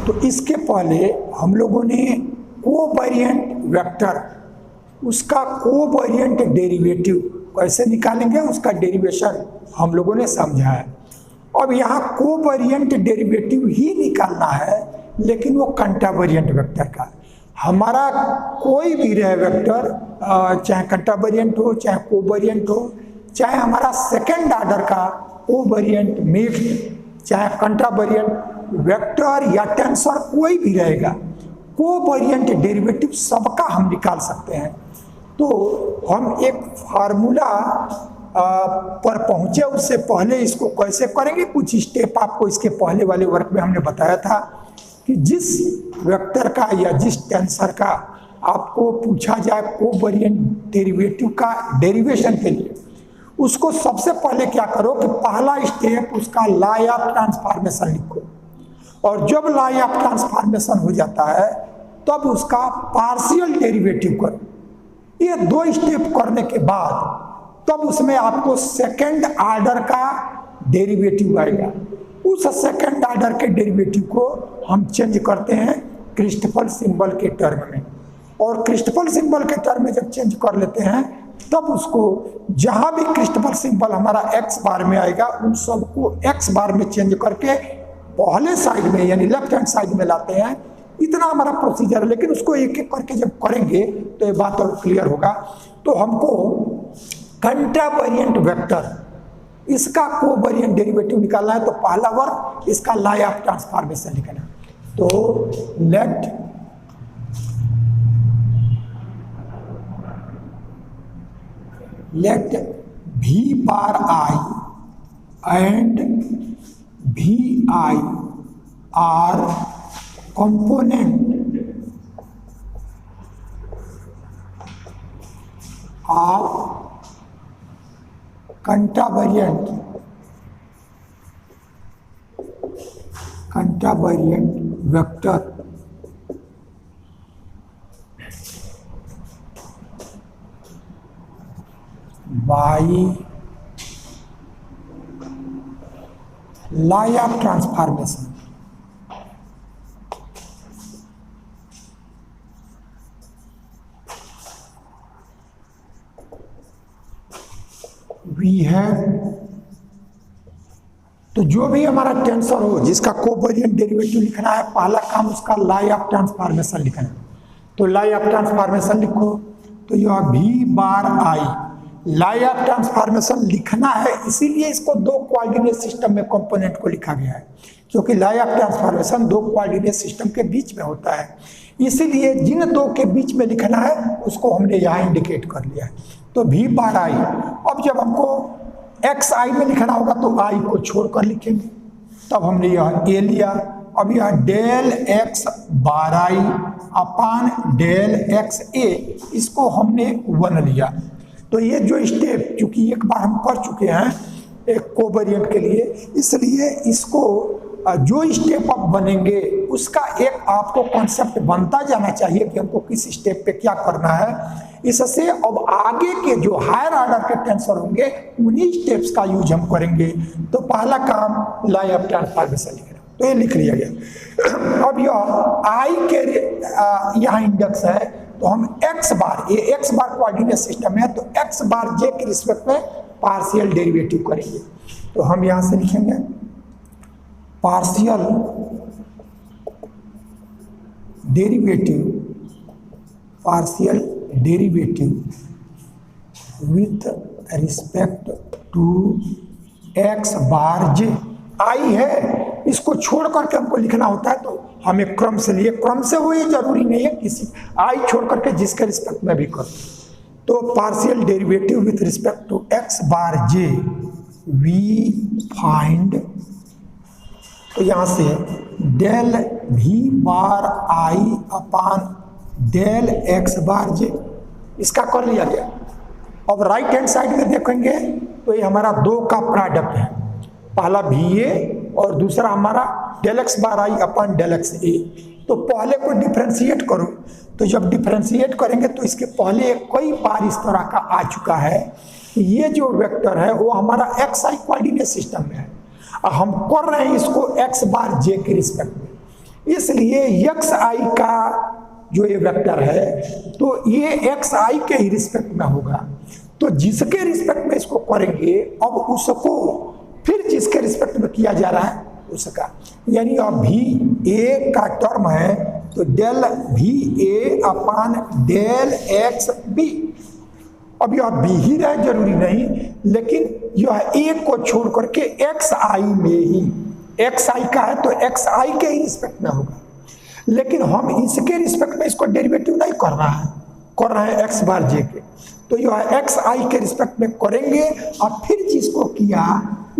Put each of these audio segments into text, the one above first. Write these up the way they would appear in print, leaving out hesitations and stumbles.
तो इसके पहले हम लोगों ने कोवेरिएंट वेक्टर, उसका कोवेरिएंट डेरिवेटिव कैसे निकालेंगे, उसका डेरिवेशन हम लोगों ने समझा है। अब यहाँ कोवेरिएंट डेरिवेटिव ही निकालना है, लेकिन वो कंट्रावेरिएंट वेक्टर का। हमारा कोई भी रहे वेक्टर, चाहे कंट्रावेरिएंट हो चाहे कोवेरिएंट हो, चाहे हमारा सेकेंड ऑर्डर का कोवेरिएंट मिक्स्ड, चाहे कंट्रावेरिएंट वेक्टर या टेंसर कोई भी रहेगा, कोवेरिएंट डेरिवेटिव सबका हम निकाल सकते हैं। तो हम एक फार्मूला पर पहुंचे, उससे पहले इसको कैसे करेंगे, कुछ स्टेप आपको इसके पहले वाले वर्क में हमने बताया था कि जिस वेक्टर का या जिस टेंसर का आपको पूछा जाए कोवेरिएंट डेरिवेटिव का डेरिवेशन के लिए, उसको सबसे पहले क्या करो कि पहला स्टेप उसका लॉ ऑफ ट्रांसफॉर्मेशन लिखो, और जब लॉ ऑफ ट्रांसफॉर्मेशन हो जाता है तब उसका पार्शियल डेरिवेटिव करो। ये दो स्टेप करने के बाद तब उसमें आपको सेकेंड ऑर्डर का डेरिवेटिव आएगा। उस सेकेंड ऑर्डर के डेरिवेटिव को हम चेंज करते हैं क्रिस्टफल सिंबल के टर्म में, और क्रिस्टफल सिंबल के टर्म में जब चेंज कर लेते हैं तब उसको जहां भी क्रिस्टफल सिंबल हमारा एक्स बार में आएगा उन सबको एक्स बार में चेंज करके पहले साइड में यानी लेफ्ट हैंड साइड में लाते हैं। इतना हमारा प्रोसीजर है, लेकिन उसको एक एक करके जब करेंगे तो ये बात और क्लियर होगा। तो हमको कंट्रावेरिएंट वेक्टर, इसका कोवेरिएंट डेरिवेटिव निकालना है, तो पहला वर्क इसका लॉ ऑफ ट्रांसफॉर्मेशन लिखना है। तो लेट भी bar I and B I are component of contravariant vector by law of transformation. We have, तो जो भी हमारा टेंसर हो जिसका कोवेरिएंट डेरिवेटिव लिखना है, पहला काम उसका लॉ ऑफ ट्रांसफॉर्मेशन लिखना है। तो लॉ ऑफ ट्रांसफॉर्मेशन लिखो, तो यह भी bar I, law of transformation लिखना है, इसीलिए इसको दो कोऑर्डिनेट सिस्टम में कंपोनेंट को लिखा गया है, क्योंकि लॉ ऑफ ट्रांसफॉर्मेशन दो कोऑर्डिनेट सिस्टम के बीच में होता है, इसीलिए जिन दो के बीच में लिखना है उसको हमने यहाँ इंडिकेट कर लिया है। तो भी बार आई, अब जब हमको एक्स आई में लिखना होगा तो आई को छोड़कर लिखेंगे, तब हमने यह ए लिया। अब यह del X bar I upon del X ए, इसको हमने 1 लिया। तो ये जो स्टेप चूंकि एक बार हम कर चुके हैं एक कोवेरिएंट के लिए, इसलिए इसको जो स्टेप अब बनेंगे उसका एक आपको कॉन्सेप्ट बनता जाना चाहिए कि हमको किस स्टेप पे क्या करना है। इससे अब आगे के जो हायर ऑर्डर के टेंसर होंगे उन्हीं स्टेप्स का यूज हम करेंगे। तो पहला काम लॉ ऑफ ट्रांसफॉर्मेशन लिखना, तो ये लिख लिया गया। अब यह आई के यहाँ इंडेक्स है, तो हम एक्स बार, ये एक्स बार कोऑर्डिनेट सिस्टम है, तो एक्स बार जे के रिस्पेक्ट में पार्शियल डेरिवेटिव करेंगे। तो हम यहाँ से लिखेंगे partial derivative with respect to x bar J. I है, इसको छोड़ करके हमको लिखना होता है, तो हमें क्रम से लिए, क्रम से वो ये जरूरी नहीं है, किसी आई छोड़ करके जिसके रिस्पेक्ट में भी करो। तो partial derivative with respect to x bar j we find, तो यहां से del V bar I upon del X bar J, इसका कर लिया गया। अब राइट हैंड साइड में देखेंगे तो ये हमारा दो का प्रोडक्ट है, पहला भी ए और दूसरा हमारा डेल एक्स बार आई अपन डेल एक्स ए। तो पहले को डिफ्रेंशिएट करो, तो जब डिफ्रेंशिएट करेंगे तो इसके पहले कई बार इस तरह का आ चुका है। ये जो वेक्टर है वो हमारा एक्स आई कोऑर्डिनेट सिस्टम में है, हम कर रहे हैं इसको एक्स बार जे के रिस्पेक्ट में। इसलिए एक्स आई का जो ये वेक्टर है तो ये एक्स आई के ही रिस्पेक्ट में होगा। तो जिसके रिस्पेक्ट में इसको करेंगे अब उसको फिर जिसके रिस्पेक्ट में किया जा रहा है उसका, यानी अब भी ए का टर्म है तो del V A upon del X B. अब यह बी ही रहे जरूरी नहीं, लेकिन यह ए को छोड़ करके एक्स आई में ही, एक्स आई का है तो एक्स आई के ही रिस्पेक्ट में होगा, लेकिन हम इसके रिस्पेक्ट में इसको डेरिवेटिव नहीं कर रहे हैं एक्स बार जे के, तो यह एक्स आई के रिस्पेक्ट में करेंगे और फिर जिसको किया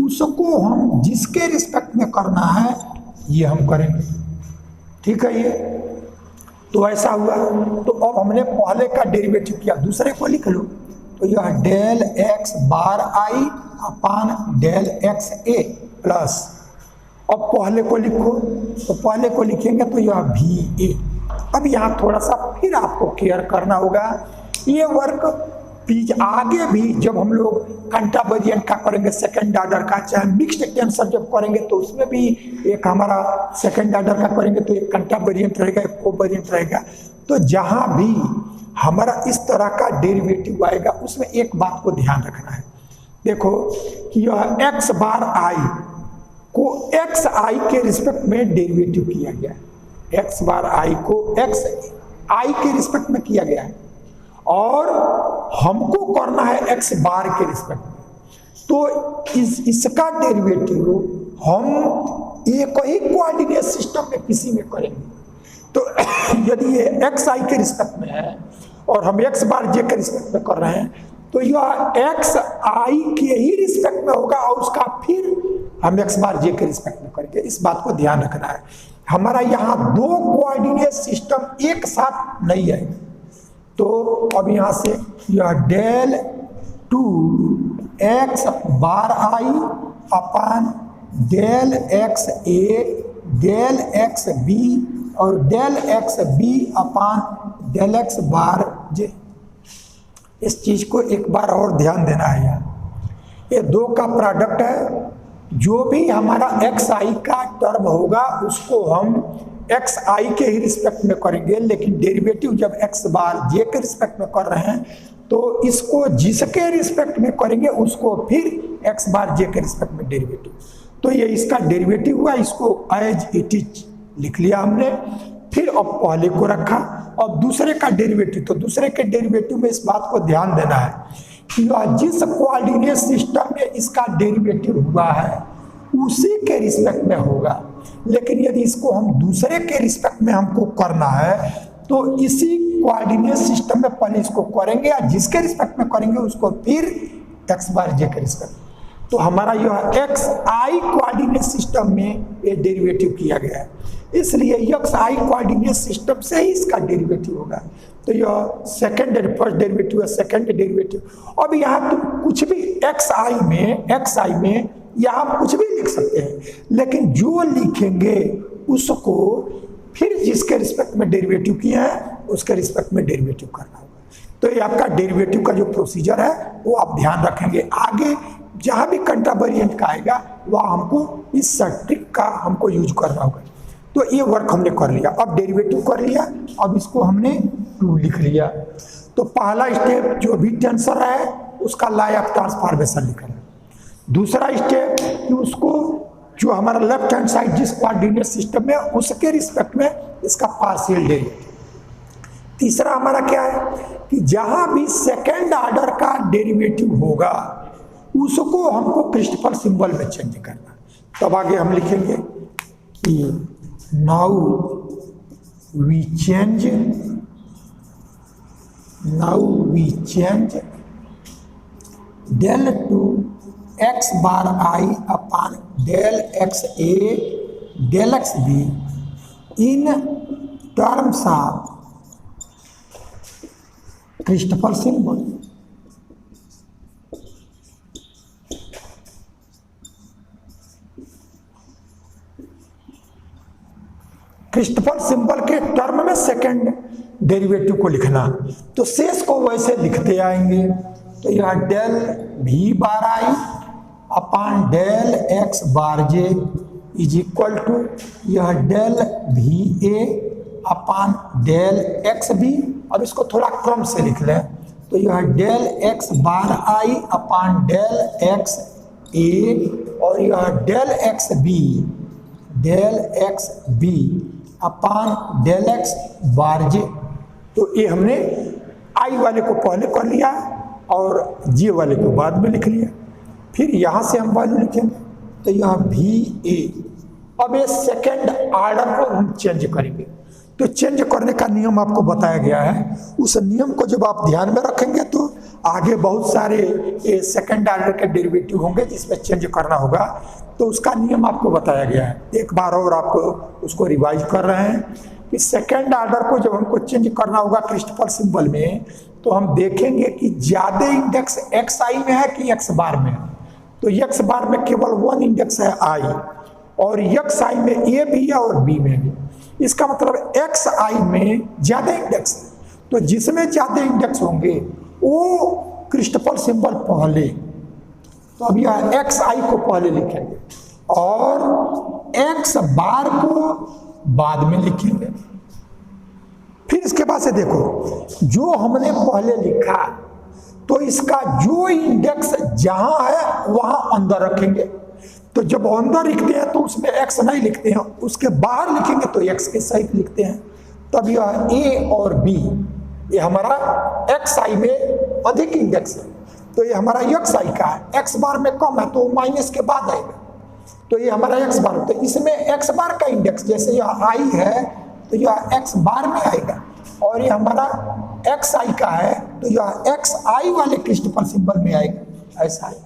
उसको हम जिसके रिस्पेक्ट में करना है ये हम करेंगे। ठीक है, ये तो ऐसा हुआ। तो अब हमने पहले का डेरिवेटिव किया, दूसरे को लिख लो, तो यह del X bar I upon del X A plus, अब पहले को लिखो, तो पहले को लिखेंगे तो यह भी ए। अब यहाँ थोड़ा सा फिर आपको केयर करना होगा, ये वर्क आगे भी जब हम लोग कंट्रावेरिएंट का करेंगे सेकंड ऑर्डर का, चाहे मिक्स्ड टेंसर जब करेंगे तो उसमें भी एक हमारा सेकंड ऑर्डर का करेंगे तो एक कंट्रावेरिएंट रहेगा, एक कोवेरिएंट रहेगा। तो जहां भी हमारा इस तरह का डेरिवेटिव आएगा उसमें एक बात को ध्यान रखना है, देखो कि यह एक्स बार आई को एक्स आई के रिस्पेक्ट में डेरिवेटिव किया गया है, एक्स बार आई को एक्स आई के रिस्पेक्ट में किया गया है और हमको करना है एक्स बार के रिस्पेक्ट में, तो इसका डेरिवेटिव हम एक ही कोऑर्डिनेट सिस्टम में किसी में करेंगे। तो यदि ये एक्स आई के रिस्पेक्ट में है और हम एक्स बार जे के रिस्पेक्ट में कर रहे हैं तो यह एक्स आई के ही रिस्पेक्ट में होगा और उसका फिर हम एक्स बार जे के रिस्पेक्ट में करेंगे। इस बात को ध्यान रखना है, हमारा यहाँ दो कोऑर्डिनेट सिस्टम एक साथ नहीं है। तो अब यहाँ से यह del two x bar I upon del X A del X B और del X B upon del X bar J. इस चीज को एक बार और ध्यान देना है, यहाँ ये दो का प्रोडक्ट है, जो भी हमारा एक्स आई का टर्म होगा उसको हम एक्स आई के ही रिस्पेक्ट में करेंगे, लेकिन डेरिवेटिव जब एक्स बार जे के रिस्पेक्ट में कर रहे हैं तो इसको जिसके रिस्पेक्ट में करेंगे उसको फिर एक्स बार जे के रिस्पेक्ट में डेरिवेटिव। तो ये इसका डेरिवेटिव हुआ, इसको एज इट इज लिख लिया हमने, फिर अब पहले को रखा और दूसरे का डेरिवेटिव, तो दूसरे के डेरिवेटिव में इस बात को ध्यान देना है कि जिस कोऑर्डिनेट सिस्टम में इसका डेरिवेटिव हुआ है उसी के रिस्पेक्ट में होगा, लेकिन यदि इसको हम दूसरे के रिस्पेक्ट में हमको करना है तो इसी कोऑर्डिनेट सिस्टम में पहले इसको करेंगे या जिसके रिस्पेक्ट में करेंगे उसको फिर एक्स बार जे के रिस्पेक्ट। तो हमारा यह एक्स आई कोऑर्डिनेट सिस्टम में ये डेरिवेटिव किया गया है, इसलिए एक्स आई कोऑर्डिनेट सिस्टम से ही इसका डेरिवेटिव होगा। तो यह सेकंड फर्स्ट डेरिवेटिव है, सेकंड डेरिवेटिव। अब यहाँ तुम कुछ भी एक्स आई में यहाँ हम कुछ भी लिख सकते हैं, लेकिन जो लिखेंगे उसको फिर जिसके रिस्पेक्ट में डेरिवेटिव किया है उसके रिस्पेक्ट में डेरिवेटिव करना होगा। तो ये आपका डेरिवेटिव का जो प्रोसीजर है वो आप ध्यान रखेंगे, आगे जहाँ भी कंट्रावेरिएंट का आएगा वह हमको इस ट्रिक का हमको यूज करना होगा। तो ये वर्क हमने कर लिया, अब डेरिवेटिव कर लिया, अब इसको हमने 2 लिख लिया। तो पहला स्टेप जो भी टेंसर है उसका लॉ ऑफ ट्रांसफॉर्मेशन लिखना, दूसरा स्टेप कि उसको जो हमारा लेफ्ट हैंड साइड जिस कोऑर्डिनेट सिस्टम में उसके रिस्पेक्ट में इसका पार्शियल डेरिवेटिव, तीसरा हमारा क्या है कि जहां भी सेकेंड ऑर्डर का डेरिवेटिव होगा उसको हमको क्रिस्टफर सिंबल में चेंज करना। तब आगे हम लिखेंगे कि now we change del two x bar I upon del X A del X B in terms of Christoffel symbol. Christoffel symbol के टर्म में सेकंड डेरिवेटिव को लिखना, तो शेष को वैसे लिखते आएंगे। तो यह del V bar I upon del X bar J is equal to यह del V A upon del X B. अब इसको थोड़ा क्रम से लिख लें तो यह del X bar I upon del X A और यह del X B upon del X bar J. तो ये हमने आई वाले को पहले कर लिया और जे वाले को बाद में लिख लिया। फिर यहाँ से हम वैल्यू लिखेंगे तो यह वी ए। अब ये सेकेंड ऑर्डर को हम चेंज करेंगे। तो चेंज करने का नियम आपको बताया गया है। उस नियम को जब आप ध्यान में रखेंगे तो आगे बहुत सारे सेकेंड ऑर्डर के डेरिवेटिव होंगे जिसमें चेंज करना होगा। तो उसका नियम आपको बताया गया है। एक बार और आपको उसको रिवाइज कर रहे हैं कि सेकेंड ऑर्डर को जब हमको चेंज करना होगा क्रिस्टफर सिंबल में तो हम देखेंगे कि ज्यादा इंडेक्स एक्स आई में है कि एक्स बार में है। तो एक्स बार में केवल वन इंडेक्स है आई और एक्स आई में ए भी है और बी में भी। इसका मतलब एक्स आई में ज्यादा इंडेक्स है। तो जिसमें ज्यादा इंडेक्स होंगे वो क्रिस्टफर सिंबल पहले। तो अब यह एक्स आई को पहले लिखेंगे और एक्स बार को बाद में लिखेंगे। फिर इसके बाद से देखो जो हमने पहले लिखा तो इसका जो इंडेक्स जहां है वहां अंदर रखेंगे। तो जब अंदर लिखते हैं तो उसमें एक्स नहीं लिखते हैं, उसके बाहर लिखेंगे तो एक्स के सहित लिखते हैं। तब यह ए और बी ये हमारा एक्स आई में अधिक इंडेक्स है तो ये हमारा एक्स आई का है। एक्स बार में कम है तो माइनस के बाद आएगा। तो ये हमारा एक्स बार, तो इसमें एक्स बार का इंडेक्स जैसे यह आई है तो यह एक्स बार में आएगा और ये हमारा एक्स आई का है तो यह एक्स आई वाले क्रिस्टफर सिंबल में आएगा। ऐसा है।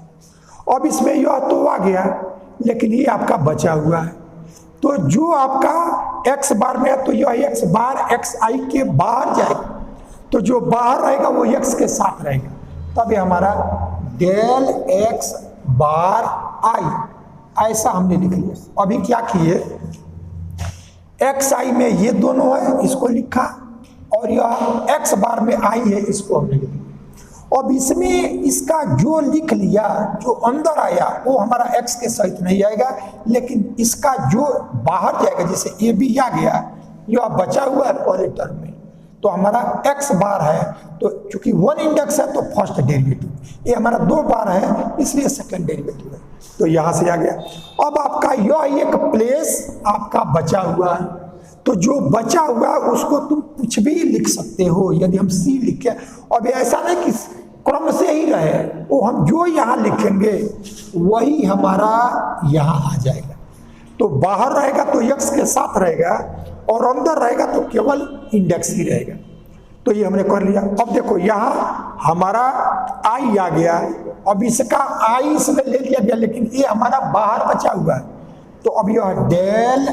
अब इसमें यह तो आ गया लेकिन ये आपका बचा हुआ है। तो जो आपका एक्स बार में है तो यह एक्स बार एक्स आई के बाहर जाएगा। तो जो बाहर रहेगा वो एक्स के साथ रहेगा। तब ये हमारा डेल एक्स बार आई ऐसा हमने लिख लिया। अभी क्या किए एक्स आई में ये दोनों है इसको लिखा और यह एक्स बार में आई है इसको हमने लिखा। अब इसमें इसका जो लिख लिया जो अंदर आया वो हमारा एक्स के सहित नहीं आएगा लेकिन इसका जो बाहर जाएगा जैसे ए बी आ गया यह बचा हुआ है पहले टर्म में तो हमारा एक्स बार है। तो चूंकि वन इंडेक्स है तो फर्स्ट डेरिवेटिव, ये हमारा दो बार है इसलिए सेकंड डेरिवेटिव है। तो यहां से आ गया। अब आपका यह एक प्लेस आपका बचा हुआ है तो जो बचा हुआ है उसको तुम कुछ भी लिख सकते हो। यदि हम सी लिखे अब ऐसा नहीं कि क्रम से ही रहे, वो हम जो यहाँ लिखेंगे वही हमारा यहाँ आ जाएगा। तो बाहर रहेगा तो एक्स के साथ रहेगा और अंदर रहेगा तो केवल इंडेक्स ही रहेगा। तो ये हमने कर लिया। अब देखो यहाँ हमारा आई आ गया। अब इसका आई इसमें ले लिया गया लेकिन ये हमारा बाहर बचा हुआ है। तो अब यह डेल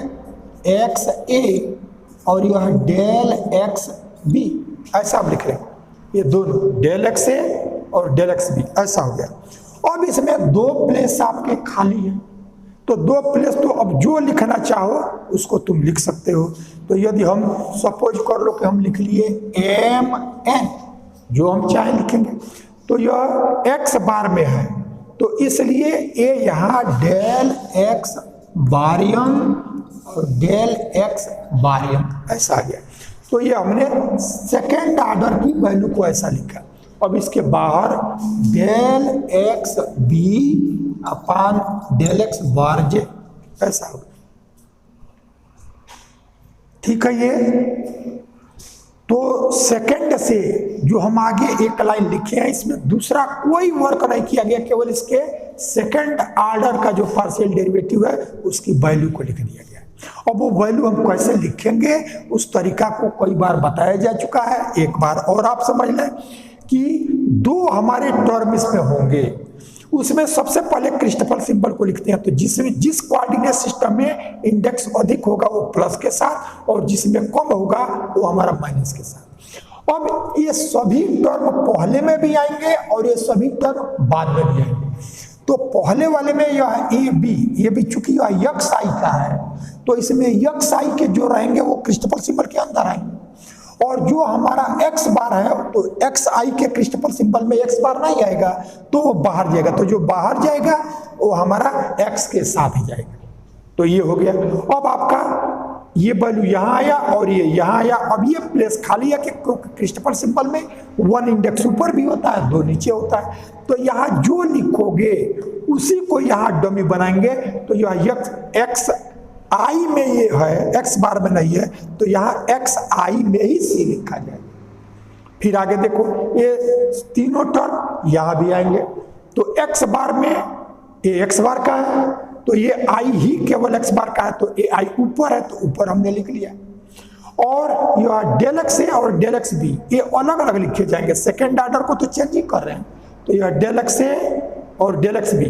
एक्स ए और यह डेल एक्स बी ऐसा आप लिख रहे हैं। ये दोनों डेल एक्स ए और डेल एक्स बी ऐसा हो गया। अब इसमें दो प्लेस आपके खाली हैं तो दो प्लेस तो अब जो लिखना चाहो उसको तुम लिख सकते हो। तो यदि हम सपोज कर लो कि हम लिख लिए एम एन जो हम चाहे लिखेंगे तो यह एक्स बार में है तो इसलिए ये यहाँ डेल एक्स बारियम और डेल एक्स बारियम ऐसा आ गया। तो ये हमने सेकेंड ऑर्डर की वैल्यू को ऐसा लिखा। अब इसके बाहर del X B upon del X bar J ऐसा होगा। ठीक है। ये तो सेकंड से जो हम आगे एक लाइन लिखे हैं इसमें दूसरा कोई वर्क नहीं किया गया, केवल इसके सेकंड ऑर्डर का जो पार्शियल डेरिवेटिव है उसकी वैल्यू को लिख दिया गया। अब वो वैल्यू हम कैसे लिखेंगे उस तरीका को कई बार बताया जा चुका है। एक बार और आप समझ लें कि दो हमारे टर्म इसमें होंगे, उसमें सबसे पहले क्रिस्टफर सिंबल को लिखते हैं। तो जिस कोऑर्डिनेट सिस्टम में इंडेक्स अधिक होगा वो प्लस के साथ और जिसमें कम होगा वो हमारा माइनस के साथ। अब ये सभी टर्म पहले में भी आएंगे और ये सभी टर्म बाद में भी आएंगे। तो पहले वाले में यह ए बी चूंकि यह यक्स आई का है तो इसमें यक्स आई के जो रहेंगे वो क्रिस्टफर सिंबल के अंदर आएंगे और जो हमारा एक्स बार है तो एक्स आई के क्रिस्टफर सिंबल में एक्स बार नहीं आएगा तो वो बाहर जाएगा। तो जो बाहर जाएगा वो हमारा एक्स के साथ ही जाएगा। तो ये हो गया। अब आपका ये वैल्यू यहाँ आया और ये यहाँ आया। अब ये प्लेस खाली है कि क्रिस्टोफर सिंबल में 1 इंडेक्स ऊपर भी होता है, 2 नीचे होता है। तो यहाँ जो लिखोगे उसी को यहाँ डमी बनाएंगे। तो यह एक्स आई में ये है, एक्स बार में नहीं है, तो यहाँ एक्स आई में ही सी लिखा जाएगा। फिर आगे देखो, ये तीनों टर्म यहाँ भी आएंगे। तो एक्स बार में ये एक्स बार का है, तो ये आई ही केवल एक्स बार का है, तो ये आई ऊपर है, तो ऊपर हमने लिख लिया। और यह डेल एक्स है और डेल एक्स बी, ये अलग अलग लिखे जाएंगे। सेकेंड ऑर्डर को तो चेंज ही कर रहे हैं। तो यह डेल एक्स है और डेल एक्स बी,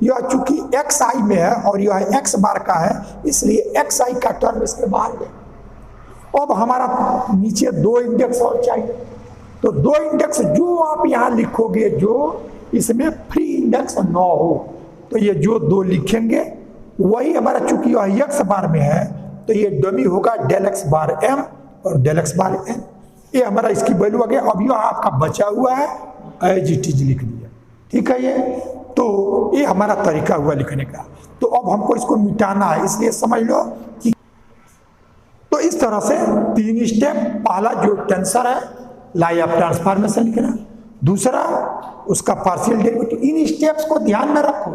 यह चूंकि एक्स आई में है और यह एक्स बार का है, इसलिए एक्स आई का टर्म इसके बाहर है। अब हमारा नीचे 2 इंडेक्स और चाहिए। तो 2 इंडेक्स जो आप यहाँ लिखोगे, जो इसमें फ्री इंडेक्स न हो, तो ये जो 2 लिखेंगे वही हमारा, चूंकि यह एक्स बार में है, तो ये डमी होगा डेल एक्स बार एम और डेल एक्स बार एन। ये हमारा इसकी वैल्यू आ गया। अब यह आपका बचा हुआ है, एज इट इज लिख दिया। ठीक है ये, तो ये हमारा तरीका हुआ लिखने का। तो अब हमको इसको मिटाना है, इसलिए समझ लो कि तो इस तरह से 3 स्टेप। पहला जो टेंसर है, लाई ऑफ ट्रांसफॉर्मेशन लिखना। दूसरा उसका पार्शियल डेरिवेटिव। इन स्टेप्स को ध्यान में रखो।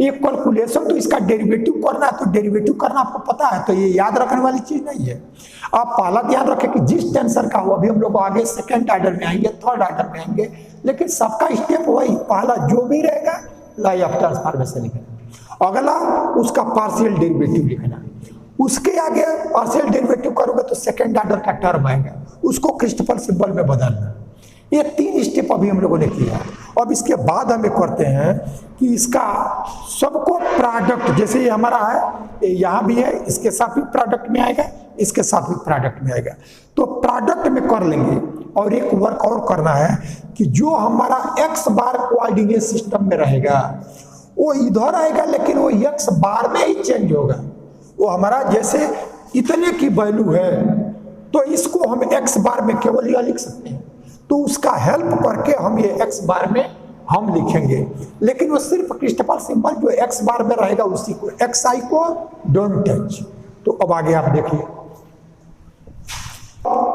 एक कैलकुलेशन तो इसका डेरिवेटिव करना है, तो डेरिवेटिव करना आपको पता है, तो ये याद रखने वाली चीज नहीं है। आप पहला ध्यान रखें कि जिस टेंसर का हो, अभी हम लोग आगे सेकंड ऑर्डर में आएंगे, थर्ड ऑर्डर में आएंगे, लेकिन सबका स्टेप वही, पहला जो भी रहेगा लाई ऑफ ट्रांसफॉर्मेशन लिखना, अगला उसका पार्शियल डेरिवेटिव लिखना, उसके आगे पार्शियल डेरिवेटिव करोगे तो सेकंड ऑर्डर का टर्म आएगा, उसको क्रिस्टोफर सिंबल में बदलना। ये 3 स्टेप अभी हम लोगों ने किया। अब इसके बाद हम करते हैं कि इसका सबको प्रोडक्ट, जैसे ये हमारा है, यहाँ भी है, इसके साथ भी प्रोडक्ट में आएगा, इसके साथ भी प्रोडक्ट में आएगा, तो प्रोडक्ट में कर लेंगे। और एक वर्क और करना है कि जो हमारा एक्स बार कोऑर्डिनेट सिस्टम में रहेगा वो इधर आएगा, लेकिन वो एक्स बार में ही चेंज होगा। वो हमारा जैसे इतने की वैल्यू है, तो इसको हम एक्स बार में केवल यह लिख सकते हैं, तो उसका हेल्प करके हम ये एक्स बार में हम लिखेंगे। लेकिन वो सिर्फ क्रिस्टोफर सिंबल जो एक्स बार में रहेगा उसी को, एक्स आई को डोंट टच। तो अब आगे आप देखिए,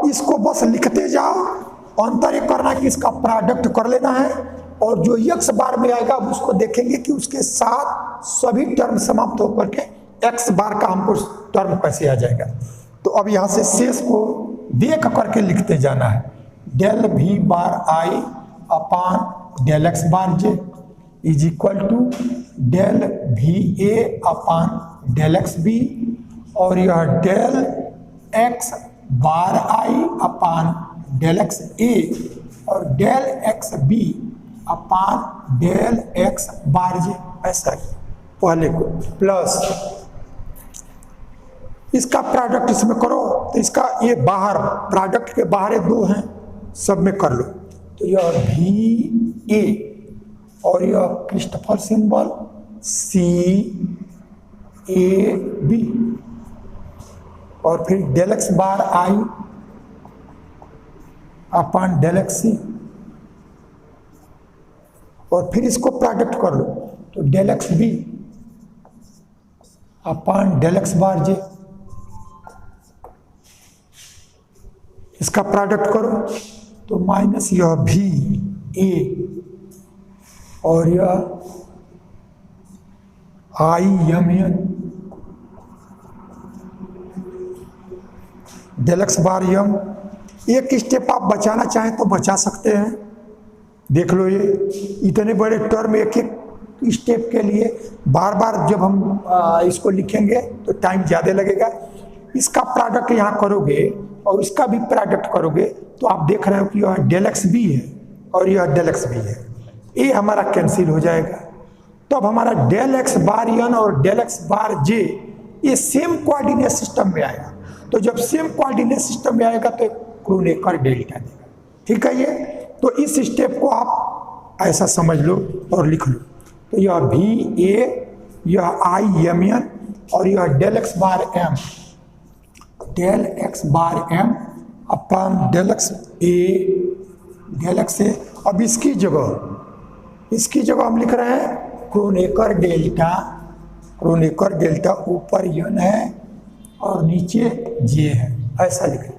इसको बस लिखते जाओ। अंतर ये करना कि इसका प्रोडक्ट कर लेना है, और जो एक्स बार में आएगा उसको देखेंगे कि उसके साथ सभी टर्म समाप्त होकर के एक्स बार का हमको टर्म कैसे आ जाएगा। तो अब यहाँ से शेष को देख करके लिखते जाना है। Del V bar I upon del X bar J is equal to del V A upon del X B, और यह del X bar I upon del X A और del X B upon del X bar J, ऐसा ही पहले को plus इसका product इसमें करो। तो इसका ये बाहर प्रोडक्ट के बाहर 2 हैं, सब में कर लो। तो यह भी ए और यह Christoffel symbol C A B, और फिर del X bar I upon del X C, और फिर इसको प्रोडक्ट कर लो। तो del X B upon del X bar J, इसका प्रोडक्ट करो तो माइनस यह भी ए और यह I M N del X bar M. एक स्टेप आप बचाना चाहें तो बचा सकते हैं। देख लो, ये इतने बड़े टर्म एक एक स्टेप के लिए बार बार जब हम इसको लिखेंगे तो टाइम ज़्यादा लगेगा। इसका प्रोडक्ट यहाँ करोगे और इसका भी प्रोडक्ट करोगे तो आप देख रहे हो कि यह डेल एक्स बी है और यह डेल एक्स बी है, ये हमारा कैंसिल हो जाएगा। तो अब हमारा डेल एक्स बार एन और डेल एक्स बार जे ये सेम कोऑर्डिनेट सिस्टम में आएगा। तो जब सेम कोऑर्डिनेट सिस्टम में आएगा तो क्रोनेकर डेल्टा देगा। ठीक है ये, तो इस स्टेप को आप ऐसा समझ लो और लिख लो। तो यह भी ए, यह आई एम एन और यह del X bar M, del X bar M upon del X A del X ए। अब इसकी जगह हम लिख रहे हैं क्रोनेकर डेल्टा क्रोनेकर डेल्टा ऊपर n है और नीचे J है, ऐसा लिखेंगे।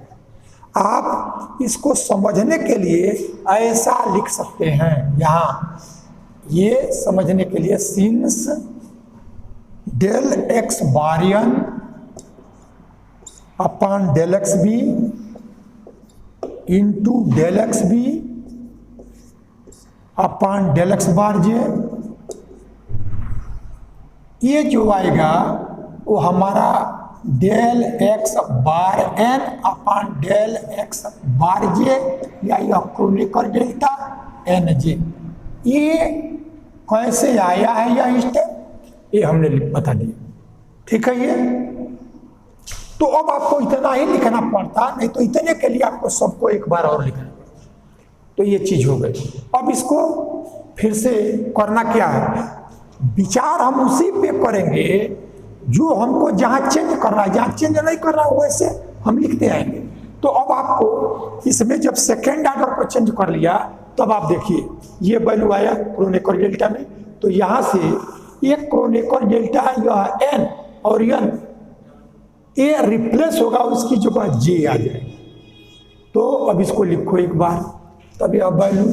आप इसको समझने के लिए ऐसा लिख सकते हैं, यहाँ ये समझने के लिए since del X bar n upon del X B into del X B upon del X bar J, ये जो आएगा वो हमारा del X bar N upon del X bar J, या यह क्रोनेकर डेल्टा एन जे। ये कैसे आया है यह स्टेप, ये हमने बता दिया, ठीक है। ये तो अब आपको इतना ही लिखना पड़ता, नहीं तो इतने के लिए आपको सबको एक बार और लिखना पड़ता। तो ये चीज हो गई। अब इसको फिर से करना क्या है, विचार हम उसी पे करेंगे जो हमको जहाँ चेंज करना है, जहाँ चेंज नहीं करना है वैसे हम लिखते आएंगे। तो अब आपको इसमें जब सेकेंड ऑर्डर को चेंज कर लिया, तब आप देखिए ये वैल्यू आया क्रोनेकर डेल्टा में, तो यहाँ से ये क्रोनेकर डेल्टा यह एन और एन ये रिप्लेस होगा, उसकी जगह जे आ जाएगी। तो अब इसको लिखो एक बार, तब यह value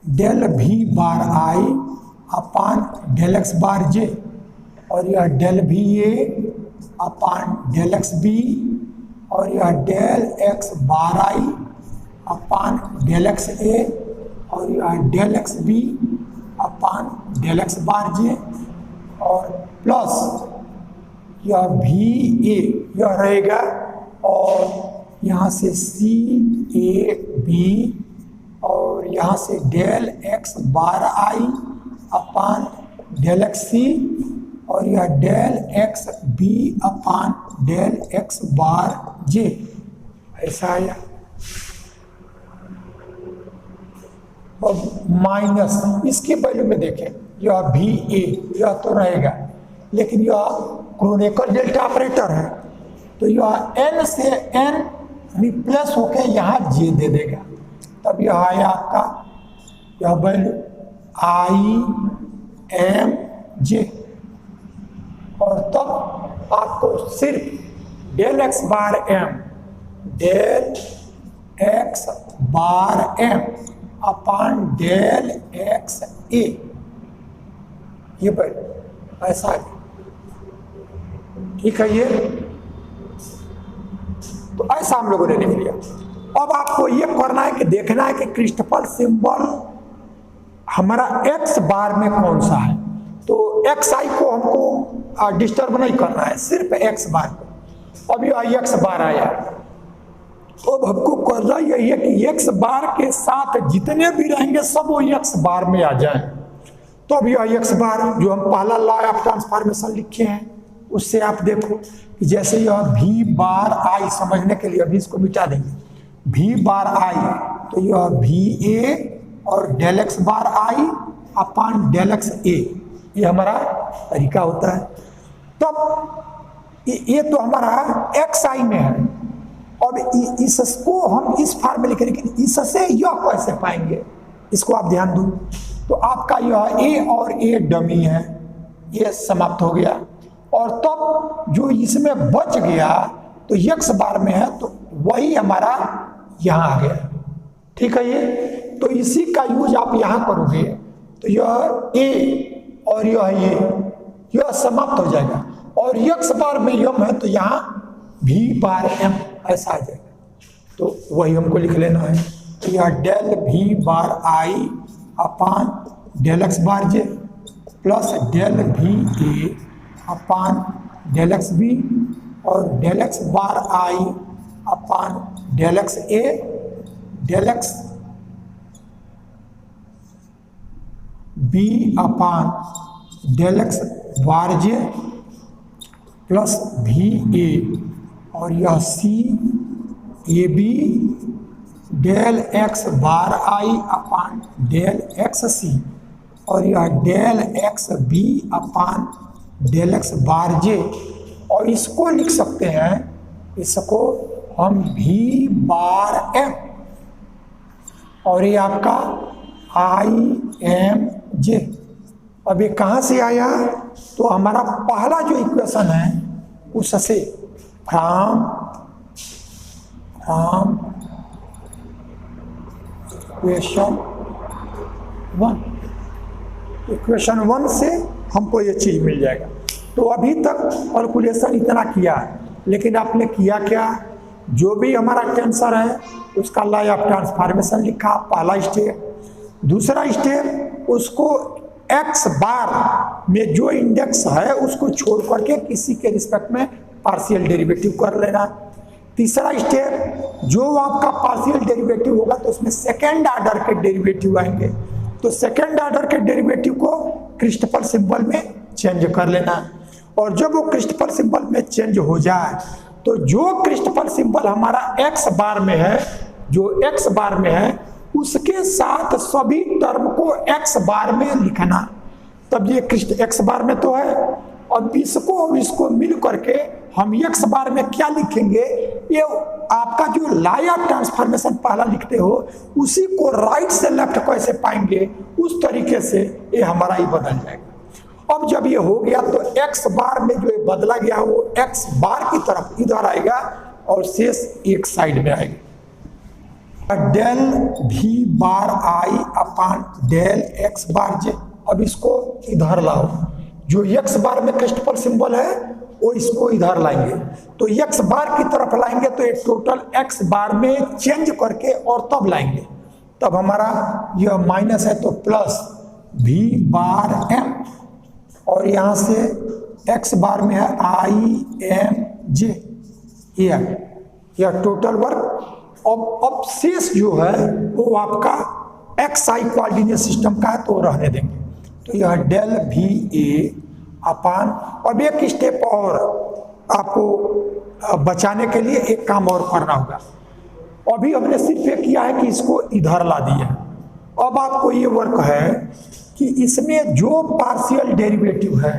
del V bar I upon del X bar J, और यह del V A upon del X B, और यह del X bar I upon del X A, और यह del X B upon del X bar J, और plus यह V A यह रहेगा, और यहाँ से सी ए बी, और यहाँ से del X bar I upon del X C, और यह del X B upon del X bar J, ऐसा आया। अब माइनस इसके वैल्यू में देखें, यह वी ए यह तो रहेगा, लेकिन यह क्रोनेकर डेल्टा ऑपरेटर है, तो यह एन से एन रिप्लेस होके यहाँ जे दे देगा। तब यह आया आपका यह वैल्यू आई एम जे, और तब आपको सिर्फ del X bar M, del X bar M अपान डेल एक्स ए, ये वैल्यू ऐसा है, ठीक है। ये तो ऐसा हम लोगों ने लिख लिया। अब आपको ये करना है कि देखना है कि क्रिस्टफल सिंबल हमारा एक्स बार में कौन सा है। तो एक्स आई को हमको डिस्टर्ब नहीं करना है, सिर्फ एक्स बार को। अब ये एक्स बार आया, तो अब हमको करना यही है कि एक्स बार के साथ जितने भी रहेंगे सब वो एक्स बार में आ जाए। तो अब यह एक्स बार जो हम पहला लॉ ऑफ ट्रांसफॉर्मेशन लिखे हैं, उससे आप देखो कि जैसे यह वी बार आई, समझने के लिए अभी इसको मिटा देंगे, वी बार आई, तो यह वी ए और del X bar I upon del X ए, ये हमारा तरीका होता है। तब ये तो हमारा एक्स आई में है। अब इसको हम इस फॉर्म में लिखें, लेकिन इससे यह कैसे पाएंगे, इसको आप ध्यान दो। तो आपका यह ए और ए डमी है, ये समाप्त हो गया, और तब जो इसमें बच गया तो एक्स बार में है, तो वही हमारा यहाँ आ गया, ठीक है। ये तो इसी का यूज आप यहाँ करोगे, तो यह ए और यह समाप्त हो जाएगा, और एक्स बार में यम है तो यहाँ भी बार एम ऐसा आ जाएगा। तो वही हमको लिख लेना है, तो यह del V bar I upon del X bar J plus del V A upon del X B, और del X bar I upon del X A, del X B upon del X bar J plus V A, और यह C A B del X bar I upon del X C, और यह del X B upon del X bar J, और इसको लिख सकते हैं, इसको हम भी बार एम, और ये आपका IMJ। अब ये कहाँ से आया? तो हमारा पहला जो इक्वेशन है उससे फ्रॉम इक्वेशन 1 से हमको ये चीज मिल जाएगा। तो अभी तक कैलकुलेशन इतना किया है, लेकिन आपने किया क्या? जो भी हमारा टेंसर है उसका लॉ ऑफ ट्रांसफॉर्मेशन लिखा, पहला स्टेप। दूसरा स्टेप, उसको एक्स बार में जो इंडेक्स है उसको छोड़ करके किसी के रिस्पेक्ट में पार्शियल डेरिवेटिव कर लेना। तीसरा स्टेप, जो आपका पार्शियल डेरिवेटिव होगा तो उसमें सेकेंड ऑर्डर के डेरिवेटिव आएंगे, तो सेकेंड ऑर्डर के डेरिवेटिव को क्रिस्टफर सिंबल में चेंज कर लेना। और जब वो क्रिस्टफर सिंबल में चेंज हो जाए तो जो क्रिस्टफर सिंबल हमारा एक्स बार में है, जो एक्स बार में है उसके साथ सभी टर्म को एक्स बार में लिखना। तब ये एक्स बार में तो है, अब इसको और इसको मिल करके हम एक्स बार में क्या लिखेंगे? ये आपका जो लॉ ऑफ ट्रांसफॉर्मेशन पहला लिखते हो उसी को राइट से लेफ्ट कैसे पाएंगे, उस तरीके से ये हमारा ही बदल जाएगा। अब जब ये हो गया तो एक्स बार में जो बदला गया वो एक्स बार की तरफ इधर आएगा और शेष एक साइड में आएगा। Del V bar I upon del X bar जे। अब इसको इधर लाओ, जो एक्स बार में क्रिस्टफर सिंबल है वो इसको इधर लाएंगे, तो एक्स बार की तरफ लाएंगे तो एक टोटल एक्स बार में चेंज करके और तब लाएंगे। तब हमारा यह माइनस है तो प्लस भी बार एम, और यहां से एक्स बार में है IMJ। यह टोटल वर्क। अब शेष जो है वो आपका XI कोऑर्डिनेट सिस्टम का है तो रहने देंगे। तो यह डेल VA अपान, अब एक स्टेप और आपको बचाने के लिए एक काम और करना होगा। अभी हमने सिर्फ ये किया है कि इसको इधर ला दिया। अब आपको ये वर्क है कि इसमें जो पार्शियल डेरिवेटिव है,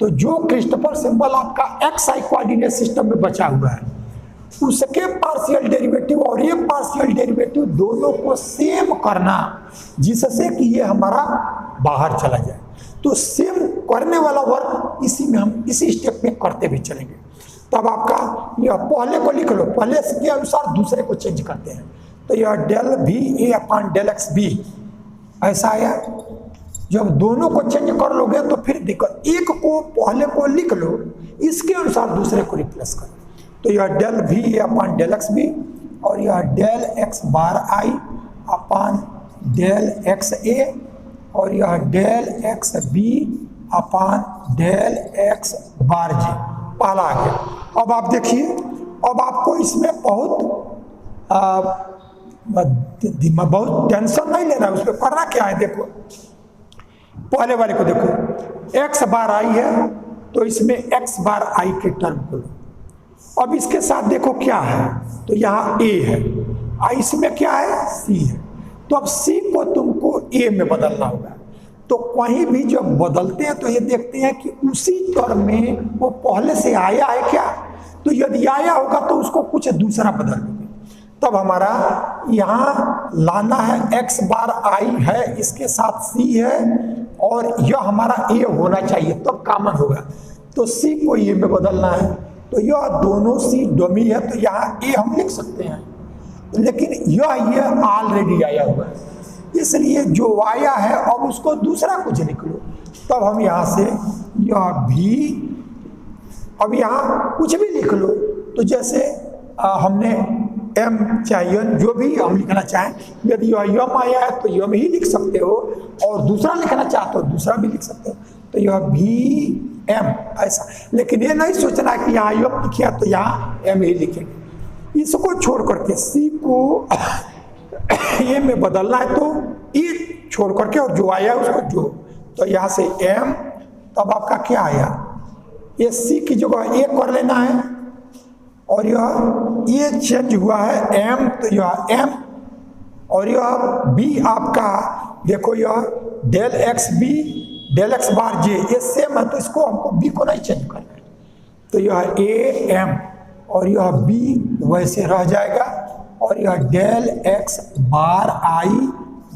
तो जो क्रिस्टफर सिंबल आपका XI कोऑर्डिनेट सिस्टम में बचा हुआ है उसके पार्शियल डेरिवेटिव और ये पार्शियल डेरिवेटिव दोनों को सेम करना, जिससे कि ये हमारा बाहर चला जाए। तो सेम करने वाला वर्क इसी में हम इसी स्टेप में करते भी चलेंगे। तब आपका यह पहले को लिख लो, पहले के अनुसार दूसरे को चेंज करते हैं। तो यह del VA upon del XB ऐसा आया। जब दोनों को चेंज कर लोगे तो फिर दिक्कत, एक को पहले को लिख लो, इसके अनुसार दूसरे को रिप्लेस करो। तो यह del VA upon del XB और यह del X bar I upon del XA और यह del XB upon del X bar J पहला आ गया। अब आप देखिए, अब आपको इसमें बहुत टेंशन नहीं लेना है, उसमें करना क्या है। देखो पहले वाले को देखो, एक्स बार आई है तो इसमें एक्स बार आई के टर्म को लो। अब इसके साथ देखो क्या है, तो यहाँ ए है, इसमें क्या है सी है, तो अब सी को तुमको ए में बदलना होगा। तो कहीं भी जब बदलते हैं तो ये देखते हैं कि उसी टर्म में वो पहले से आया है क्या, तो यदि आया होगा तो उसको कुछ दूसरा बदल देंगे। तब हमारा यहाँ लाना है एक्स बार आई है, इसके साथ सी है और यह हमारा ए होना चाहिए, तब कॉमन होगा। तो सी को ए में बदलना है, तो यह दोनों सी डमी है तो यहाँ ए हम लिख सकते हैं, लेकिन यह ऑलरेडी आया हुआ है, इसलिए जो आया है अब उसको दूसरा कुछ लिख लो। तब हम यहाँ से यह भी, अब यहाँ कुछ भी लिख लो, तो जैसे हमने एम चाहिए जो भी हम लिखना चाहें, यदि यह यम आया है तो यम ही लिख सकते हो, और दूसरा लिखना चाहते हो दूसरा भी लिख सकते हो। तो यह भी एम ऐसा, लेकिन ये नहीं सोचना कि यहाँ यम लिखिए तो यहाँ एम ही लिखेंगे। इसको छोड़ करके सी को ए में बदलना है तो ए छोड़ करके और जो आया उसको जो, तो यहाँ से एम, तब आपका क्या आया, ये सी की जगह ए कर लेना है, और यह चेंज हुआ है एम, तो यह एम, और यह बी आपका देखो यह del X B del X bar J, ये सेम है तो इसको हमको बी को नहीं चेंज करना है। तो यह ए एम और यह बी वैसे रह जाएगा, और यह डेल एक्स बार आई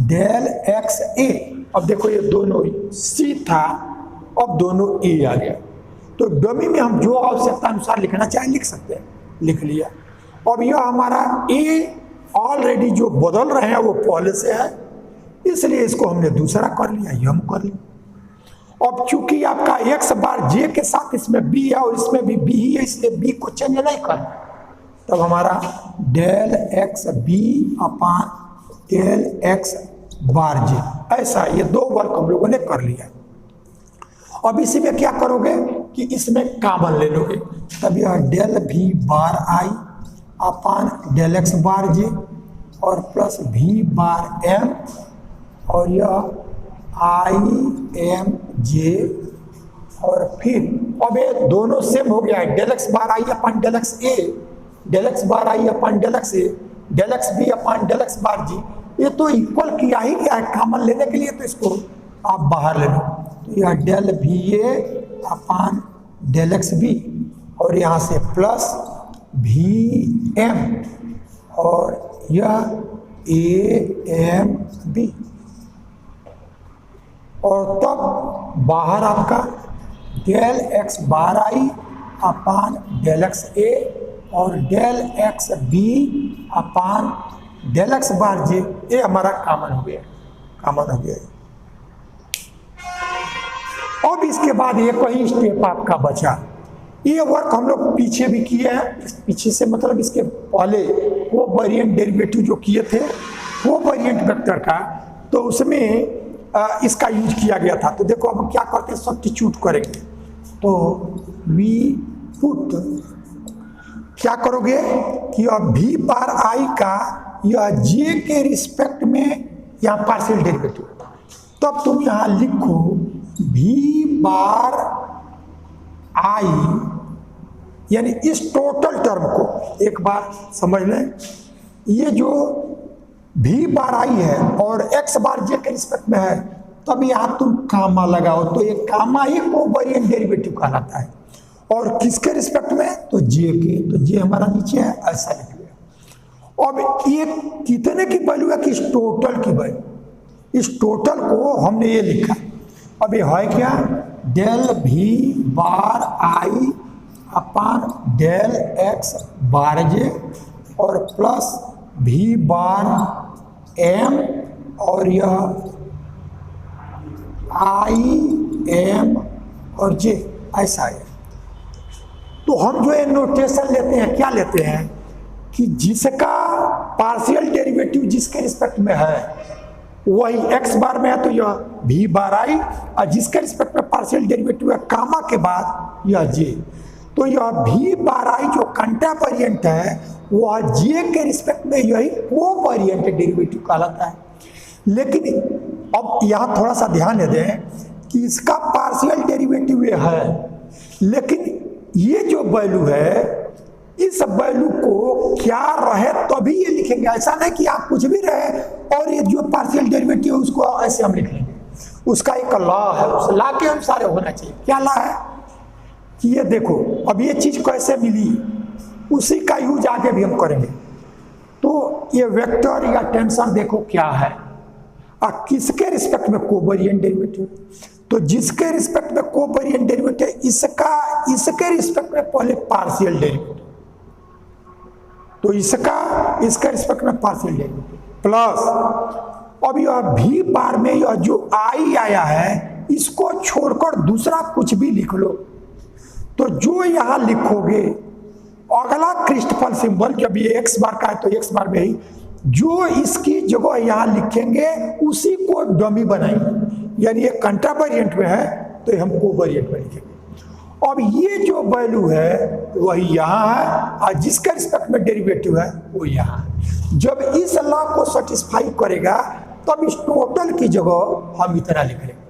डेल एक्स ए। अब देखो ये दोनों सी था, अब दोनों ए आ गया, तो डमी में हम जो आवश्यकता अनुसार लिखना चाहे लिख सकते हैं, लिख लिया। अब यह हमारा ए ऑलरेडी जो बदल रहे हैं वो पहले से है, इसलिए इसको हमने दूसरा कर लिया, यह हम कर लिया। अब चूंकि आपका एक्स बार जे के साथ इसमें बी है और इसमें भी बी ही है, इसलिए बी को चेंज नहीं करना, तब हमारा del X B upon del X bar J, ऐसा ये दो वर्क हम लोगों ने कर लिया। अब इसी में क्या करोगे कि इसमें कॉमन ले लोगे, तब यह del V bar I upon del X bar J और प्लस भी बार एम, और यह आई एम जे, और फिर अब ये दोनों सेम हो गया है, del X bar I upon del X A, del X bar I upon del X A, del X B upon del X bar G, ये तो इक्वल किया ही गया है कॉमन लेने के लिए, तो इसको आप बाहर ले लो, तो यह del V A upon del X B और यहाँ से प्लस भी एम और यह ए एम बी, और तब बाहर आपका del X bar I upon del X A और del X B upon del X bar J, ये हमारा कॉमन हो गया, कॉमन हो गया। अब इसके बाद एक ही स्टेप आपका बचा, ये वर्क हम लोग पीछे भी किए हैं, पीछे से मतलब इसके पहले वो वेरिएंट डेरिवेटिव जो किए थे वो वेरिएंट वेक्टर का, तो उसमें इसका यूज किया गया था। तो देखो अब हम क्या करते हैं, सब्स्टिट्यूट करेंगे, तो वी पुट, क्या करोगे कि अब भी बार आई का यह जे के रिस्पेक्ट में यहाँ पार्शियल डेरिवेटिव, तब तुम यहाँ लिखो भी बार आई, यानी इस टोटल टर्म को एक बार समझ लें, ये जो भी बार आई है और एक्स बार जे के रिस्पेक्ट में है, तब यहाँ तुम कामा लगाओ, तो ये कामा ही कोवेरिएंट डेरिवेटिव कहलाता है, और किसके रिस्पेक्ट में, तो जे के, तो जे हमारा नीचे है, ऐसा लिख लिया। अब ये कितने की वैल्यू है कि इस टोटल की वैल्यू, इस टोटल को हमने ये लिखा, अब ये है क्या, del V bar I upon del X bar J और प्लस भी बार एम और यह आई एम और जे, ऐसा है। तो हम जो है नोटेशन लेते हैं, क्या लेते हैं कि जिसका पार्शियल डेरिवेटिव जिसके रिस्पेक्ट में है वही एक्स बार में है, तो यह भी बार आई, और जिसके रिस्पेक्ट में पार्शियल डेरिवेटिव है कामा के बाद यह जे, तो यह भी बार आई जो कंटेम्पोरेंट है वह जे के रिस्पेक्ट में यही कोवेरिएंट डेरिवेटिव कहलाता है। लेकिन अब यहाँ थोड़ा सा ध्यान दे दें कि इसका पार्शियल डेरिवेटिव ये है, लेकिन ये जो वैल्यू है इस वैल्यू को क्या रहे तभी ये लिखेंगे, ऐसा नहीं कि आप कुछ भी रहे और ये जो पार्शियल डेरिवेटिव है उसको ऐसे हम लिख लेंगे। उसका एक लॉ है, उस लॉ के अनुसार होना चाहिए। क्या लॉ है कि ये देखो अब ये चीज कैसे मिली, उसी का यूज आगे भी हम करेंगे। तो ये वेक्टर या टेंशन देखो क्या है और किसके रिस्पेक्ट में कोवेरिएंट डेरिवेटिव, तो जिसके रिस्पेक्ट में कोवेरिएंट डेरिवेटिव इसके रिस्पेक्ट में पहले पार्शियल डेरिवेटिव, तो इसके रिस्पेक्ट में पार्शियल डेरिवेटिव प्लस अब यह भी बार में यह जो आई आया है इसको छोड़कर दूसरा कुछ भी लिख लो, तो जो यहां लिखोगे अगला क्रिस्टफल सिंबल, जब ये एक्स बार का है तो एक्स बार में ही जो इसकी जगह यहां लिखेंगे उसी को डमी बनाएंगे, यानी ये कंटेम्पोरेंट में है तो हम कोवेरिएंट में लिखेंगे। अब ये जो वैल्यू है वही यहाँ है और जिसके रिस्पेक्ट में डेरिवेटिव है वो यहाँ है। जब इस लॉ को सेटिस्फाई करेगा तब इस टोटल की जगह हम इतना लिख लेंगे।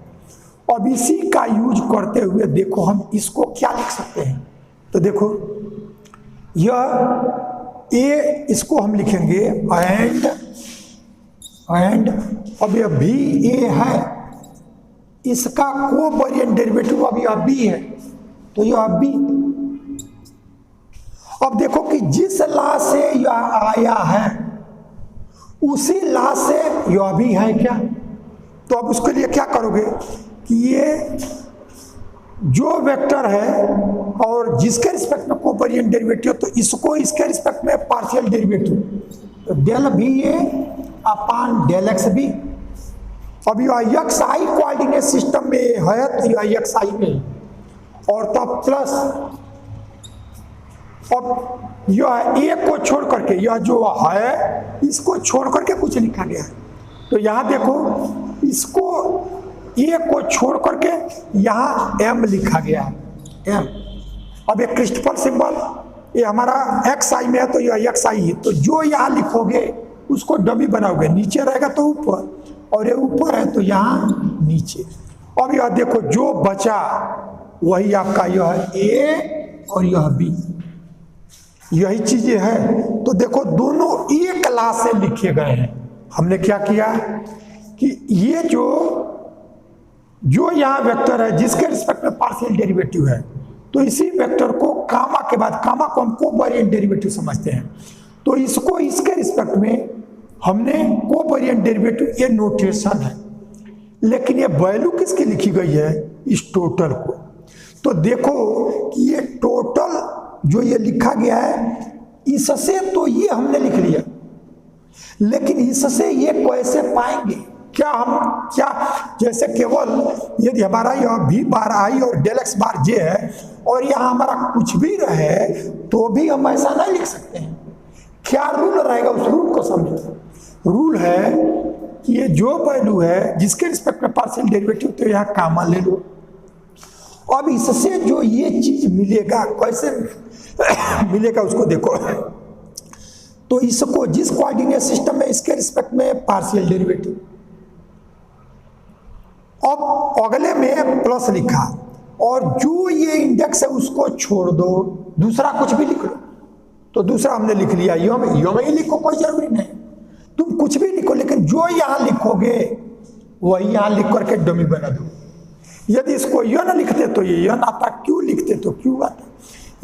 अब इसी का यूज करते हुए देखो हम इसको क्या लिख सकते हैं, तो देखो यह ए, इसको हम लिखेंगे एंड अब यह भी ए है, इसका कोवेरिएंट डेरिवेटिव अब यह बी है, तो यह बी। अब देखो कि जिस लॉ से यह आया है उसी ला से यह भी है क्या? तो अब उसके लिए क्या करोगे कि ये जो वेक्टर है और जिसके रिस्पेक्ट में कोवेरिएंट डेरिवेटिव, तो इसको इसके रिस्पेक्ट में पार्शियल डेरिवेटिव, तो del V A upon del x भी। अब यह एक्स आई कोऑर्डिनेट सिस्टम में है तो यह एक्स आई में, और तब प्लस अब यह ए को छोड़ करके यह जो है इसको छोड़ करके कुछ लिखा गया है। तो यहां देखो इसको ए को छोड़ करके यहां एम लिखा गया है, एम। अब एक क्रिस्टफल सिंबल ये हमारा एक्स आई में है तो यह एक्स आई है, तो जो यहां लिखोगे उसको डमी बनाओगे, नीचे रहेगा तो ऊपर, और ये ऊपर है तो यहां नीचे। अब यह देखो जो बचा वही आपका यह ए और यह बी, यही चीजें है। तो देखो दोनों एक ला से लिखे गए हैं। हमने क्या किया कि ये जो यहाँ वेक्टर है जिसके रिस्पेक्ट में पार्शियल डेरिवेटिव है, तो इसी वेक्टर को कामा के बाद, कामा को हम कोवेरिएंट डेरिवेटिव समझते हैं, तो इसको इसके रिस्पेक्ट में हमने कोवेरिएंट डेरिवेटिव, ये नोटेशन है। लेकिन ये वैल्यू किसकी लिखी गई है? इस टोटल को। तो देखो कि ये टोटल जो ये लिखा गया है इससे तो ये हमने लिख लिया, लेकिन इससे ये कैसे पाएंगे? क्या जैसे केवल यदि हमारा यह भी बार आई और डेल एक्स बार जे है और यहाँ हमारा कुछ भी रहे तो भी हम ऐसा नहीं लिख सकते हैं। क्या रूल रहेगा उस रूल को समझो। रूल है कि ये जो वैल्यू है जिसके रिस्पेक्ट में पार्शियल डेरिवेटिव, तो यहाँ कामा ले लो। अब इससे जो ये चीज मिलेगा कैसे मिलेगा उसको देखो। तो इसको जिस कोऑर्डिनेट सिस्टम में इसके रिस्पेक्ट में पार्शियल डेरिवेटिव, अब अगले में प्लस लिखा और जो ये इंडेक्स है उसको छोड़ दो, दूसरा कुछ भी लिख लो। तो दूसरा हमने लिख लिया, यो में ही लिखो, कोई जरूरी नहीं, तुम कुछ भी लिखो, लेकिन जो यहां लिखोगे वही यहां लिख करके डमी बना दो। यदि इसको यह ना लिखते तो ये यह आता, क्यों लिखते तो क्यों आता,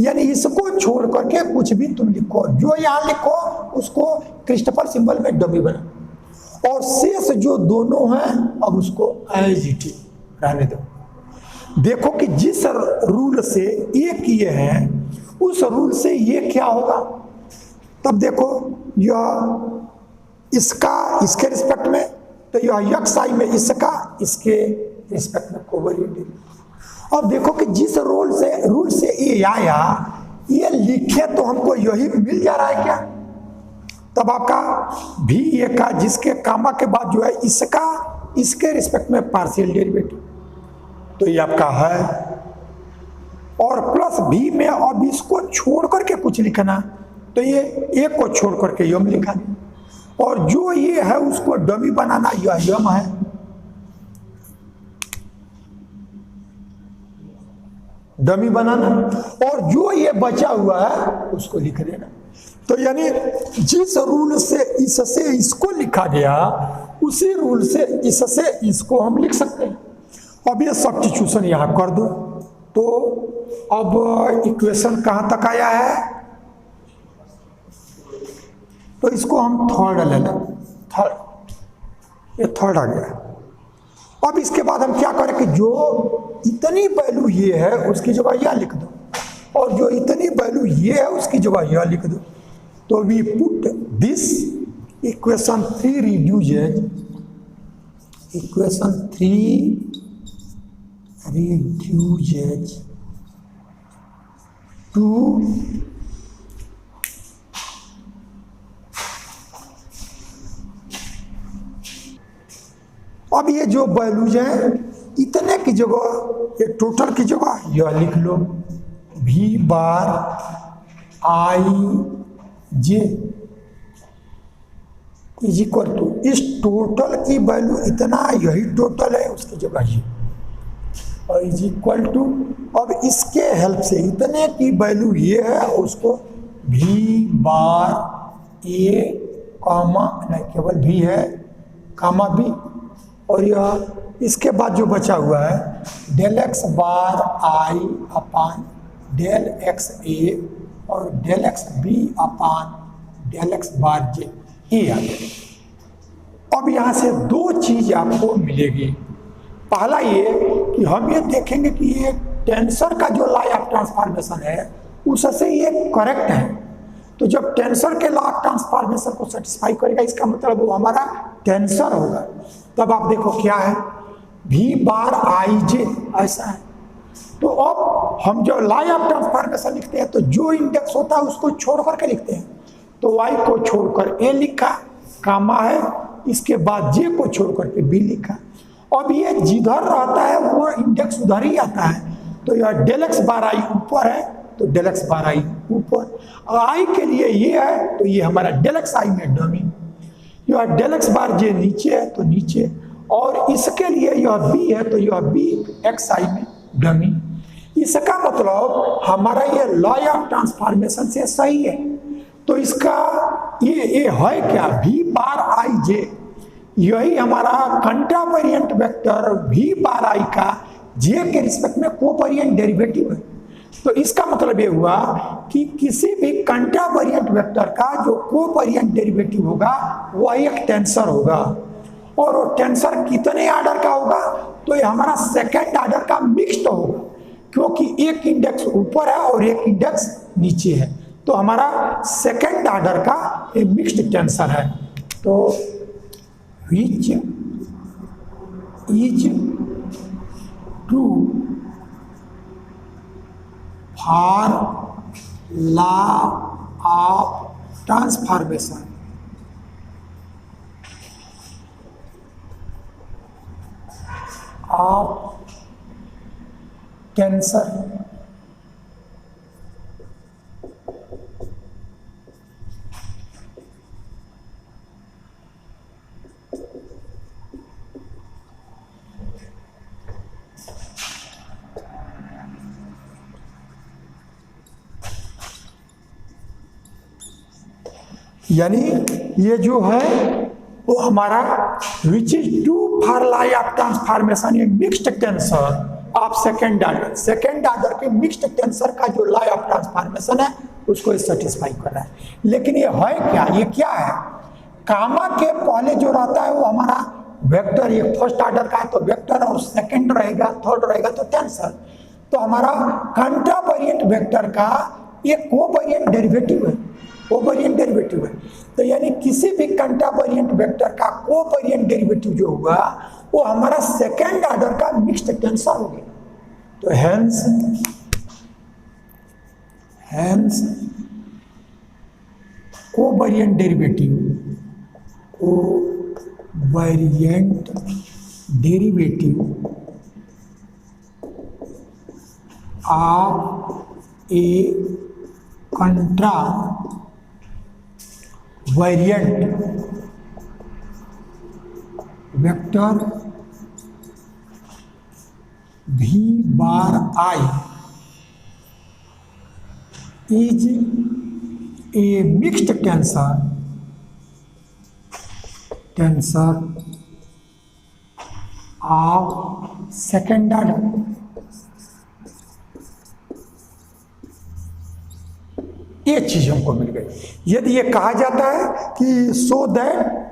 यानी इसको छोड़ करके कुछ भी तुम लिखो, जो यहां लिखो उसको क्रिस्टफल सिंबल में डमी बना, और शेष जो दोनों हैं अब उसको एज इट इज रहने दो। देखो कि जिस रूल से ये किए हैं उस रूल से ये क्या होगा। तब देखो यह इसका इसके रिस्पेक्ट में, तो यह एक्स आई में इसका इसके रिस्पेक्ट में कोवेरिएंट। अब देखो कि जिस रूल से ये आया, ये लिखे तो हमको यही मिल जा रहा है क्या। तब आपका भी ये का जिसके कामा के बाद जो है इसका इसके रिस्पेक्ट में पार्शियल डेरिवेटिव, तो ये आपका है, और प्लस भी में अब इसको छोड़ करके कुछ लिखना, तो ये एक को छोड़ करके यम लिखा गया, और जो ये है उसको डमी बनाना, यह यम है। डमी बनाना, और जो ये बचा हुआ है उसको लिख देना। तो यानी जिस रूल से इससे इसको लिखा गया उसी रूल से इससे इसको हम लिख सकते हैं। अब ये सब्स्टिट्यूशन यहां कर दो, तो अब इक्वेशन कहां तक आया है, तो इसको हम थर्ड ले लें, ये थर्ड आ गया। अब इसके बाद हम क्या करें कि जो इतनी वैल्यू ये है उसकी जगह यह लिख दो, और जो इतनी वैल्यू ये है उसकी जगह यह लिख दो। तो we put this equation 3 reduces to अब ये जो वैल्यूज हैं इतने की जगह, ये टोटल की जगह यह लिख लो, भी bar I J is equal to, इस टोटल की वैल्यू इतना, यही टोटल है, उसकी जगह ये, और इज इक्वल टू, अब इसके हेल्प से इतने की वैल्यू ये है उसको भी बार ए कामा, नहीं केवल भी है कामा भी, और यह इसके बाद जो बचा हुआ है del X bar I upon del X A और del X B upon del X bar J, ये आ गया। अब यहाँ से दो चीज आपको मिलेगी। पहला ये कि हम ये देखेंगे कि ये टेंसर का जो लॉ ऑफ ट्रांसफॉर्मेशन है उससे ये करेक्ट है। तो जब टेंसर के लॉ ऑफ ट्रांसफॉर्मेशन को सेटिस्फाई करेगा, इसका मतलब वो हमारा टेंसर होगा। तब आप देखो क्या है, V बार आई जे ऐसा है। तो अब हम जो लॉ ऑफ ट्रांसफॉर्मेशन लिखते हैं तो जो इंडेक्स होता है उसको छोड़ करके लिखते हैं। तो y को छोड़कर a लिखा, कामा है, इसके बाद j को छोड़ करके b लिखा। अब ये जिधर रहता है वो इंडेक्स उधर ही आता है। तो यह डेल एक्स बार आई ऊपर है तो डेल एक्स बार आई ऊपर, और आई के लिए ये है तो ये हमारा डेल एक्स आई में डमी, यह डेल एक्स बार जे नीचे है तो नीचे, और इसके लिए यह बी है तो यह बी एक्स आई में डमी। इसका मतलब हमारा ये लॉ ऑफ ट्रांसफॉर्मेशन से सही है। तो इसका ये है क्या, V बार आई जे, यही हमारा कंट्रावेरिएंट वेक्टर V बार आई का J के रिस्पेक्ट में कोवेरिएंट डेरिवेटिव है। तो इसका मतलब ये हुआ कि किसी भी कंट्रावेरिएंट वेक्टर का जो कोवेरिएंट डेरिवेटिव होगा वह एक टेंसर होगा। और वो टेंसर कितने आर्डर का होगा, तो ये हमारा सेकेंड आर्डर का मिक्स्ड होगा, क्योंकि एक इंडेक्स ऊपर है और एक इंडेक्स नीचे है। तो हमारा सेकेंड आर्डर का एक मिक्स्ड टेंसर है। तो which is true for law of transformation of tensor यानी ये जो है वो हमारा which is true for law of transformation, ये mixed tensor of second order के मिक्स्ड टेंसर का जो लॉ ऑफ ट्रांसफॉर्मेशन है उसको सेटिस्फाई कर रहा है। लेकिन ये है क्या, ये क्या है, कामा के पहले जो रहता है वो हमारा वेक्टर, ये फर्स्ट आर्डर का है तो वेक्टर, और सेकंड रहेगा, थर्ड रहेगा तो टेंसर। तो हमारा कंट्रावेरिएंट वेक्टर का ये कोवेरिएंट डेरिवेटिव है, कोवेरिएंट डेरिवेटिव है। तो यानी किसी भी कंट्रावेरिएंट वेक्टर का कोवेरिएंट डेरिवेटिव जो होगा वो हमारा सेकेंड आर्डर का मिक्स्ड टेंसर हो गया। तो hence covariant derivative of a contravariant vector V bar I is a mixed tensor of second order. ये चीज हमको मिल गई। यदि ये कहा जाता है कि so that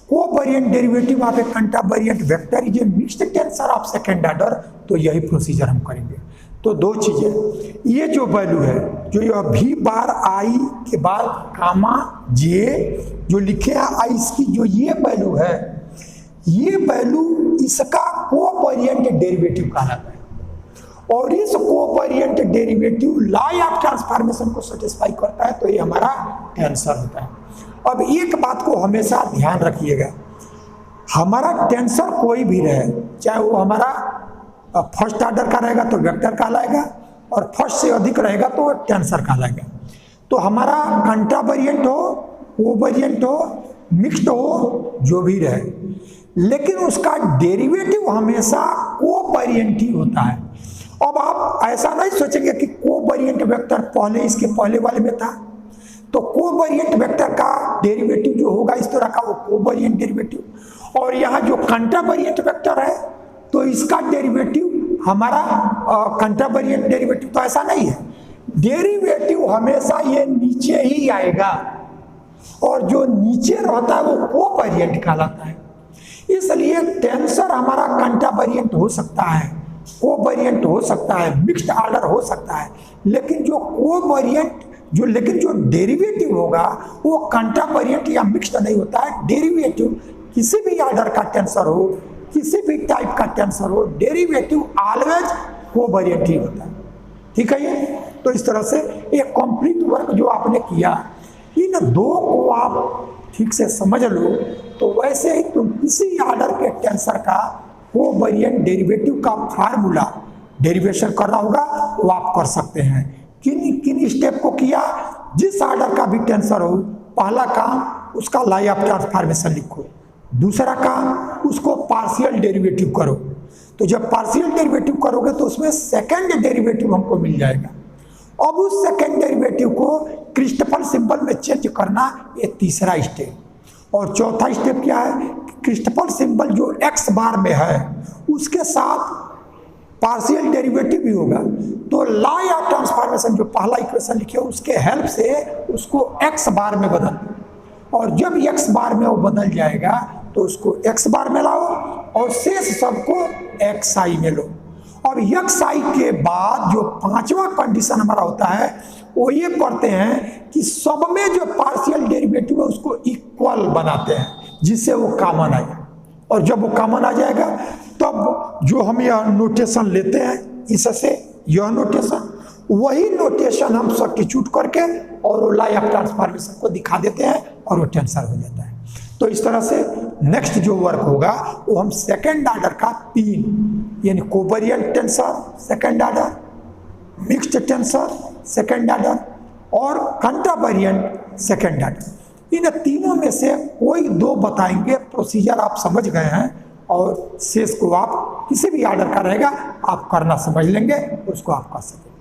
covariant derivative of a contravariant vector is a mixed tensor of second order, तो यही प्रोसीजर हम करेंगे। तो दो चीजें, ये जो वैल्यू है जो ये V बार आई के बाद कामा जे जो लिखे हैं आई, इसकी जो ये वैल्यू है, ये वैल्यू इसका कोवेरिएंट डेरिवेटिव कहलाता है। और इस covariant derivative law of transformation को सेटिस्फाई करता है, तो ये हमारा टेंसर होता है। अब एक बात को हमेशा ध्यान रखिएगा, हमारा टेंसर कोई भी रहे, चाहे वो हमारा फर्स्ट आर्डर का रहेगा तो वेक्टर कहलाएगा, और फर्स्ट से अधिक रहेगा तो टेंसर कहलाएगा। तो हमारा कंट्रावेरिएंट हो, कोवेरिएंट हो, मिक्स्ड हो, जो भी रहे, लेकिन उसका डेरिवेटिव हमेशा कोवेरिएंट ही होता है। अब आप ऐसा नहीं सोचेंगे कि कोवेरिएंट वेक्टर पहले इसके पहले वाले में था, तो कोवेरिएंट वेक्टर का डेरिवेटिव जो होगा इस तरह का वो कोवेरिएंट डेरिवेटिव, और यहाँ जो कंट्रावेरिएंट वेक्टर है तो इसका डेरिवेटिव हमारा कंट्रावेरिएंट डेरिवेटिव, तो ऐसा नहीं है। डेरिवेटिव हमेशा ये नीचे ही आएगा। और जो नीचे रहता है वो कोवेरिएंट कहलाता है। इसलिए टेंसर हमारा कंट्रावेरिएंट हो सकता है, कोवेरिएंट हो सकता है, मिक्स्ड ऑर्डर हो सकता है, लेकिन जो डेरिवेटिव होगा वो कंट्रावेरिएंट या मिक्स्ड नहीं होता है। डेरिवेटिव किसी भी ऑर्डर का टेंसर हो, किसी भी टाइप का टेंसर हो, डेरिवेटिव ऑलवेज कोवेरिएंट ही होता है। ठीक है ये? तो इस तरह से एक कंप्लीट वर्क जो आपने किया, इन दो को आप ठीक से समझ लो तो वैसे ही तुम किसी ऑर्डर के टेंसर का कोवेरिएंट डेरिवेटिव का फार्मूला डेरिवेशन करना होगा वो आप कर सकते हैं। किन किन स्टेप को किया? जिस ऑर्डर का भी टेंसर हो, पहला काम उसका लाई ऑफ ट्रांसफॉर्मेशन लिखो, दूसरा काम उसको पार्शियल डेरिवेटिव करो। तो जब पार्शियल डेरिवेटिव करोगे तो उसमें सेकंड डेरिवेटिव हमको मिल जाएगा। अब उस सेकंड डेरिवेटिव को क्रिस्टफल सिंबल में चेंज करना, ये तीसरा स्टेप। और चौथा स्टेप क्या है? क्रिस्टफल सिंबल जो एक्स बार में है उसके साथ पार्शियल डेरिवेटिव भी होगा। तो लॉ ऑफ ट्रांसफॉर्मेशन जो पहला इक्वेशन लिखे उसके हेल्प से उसको एक्स बार में बदल दो, और जब एक्स बार में वो बदल जाएगा तो उसको एक्स बार में लाओ और शेष सबको एक्स आई में लो। अब एक्स आई के बाद जो पांचवा कंडीशन हमारा होता है वो ये करते हैं कि सब में जो पार्शियल डेरिवेटिव है उसको इक्वल बनाते हैं जिससे वो कॉमन आ जाए। और जब वो कॉमन आ जाएगा तब जो हम यह नोटेशन लेते हैं, इससे यह नोटेशन, वही नोटेशन हम सब्स्टिट्यूट करके और वो लॉ ऑफ ट्रांसफॉर्मेशन को दिखा देते हैं और वो टेंसर हो जाता है। तो इस तरह से नेक्स्ट जो वर्क होगा वो हम सेकेंड ऑर्डर का 3 यानी covariant tensor second order, mixed tensor second order और कंट्रावेरिएंट सेकेंड ऑर्डर, इन तीनों में से कोई 2 बताएंगे। प्रोसीजर आप समझ गए हैं और शेष को आप किसी भी ऑर्डर का रहेगा आप करना समझ लेंगे, उसको आप कर सकेंगे।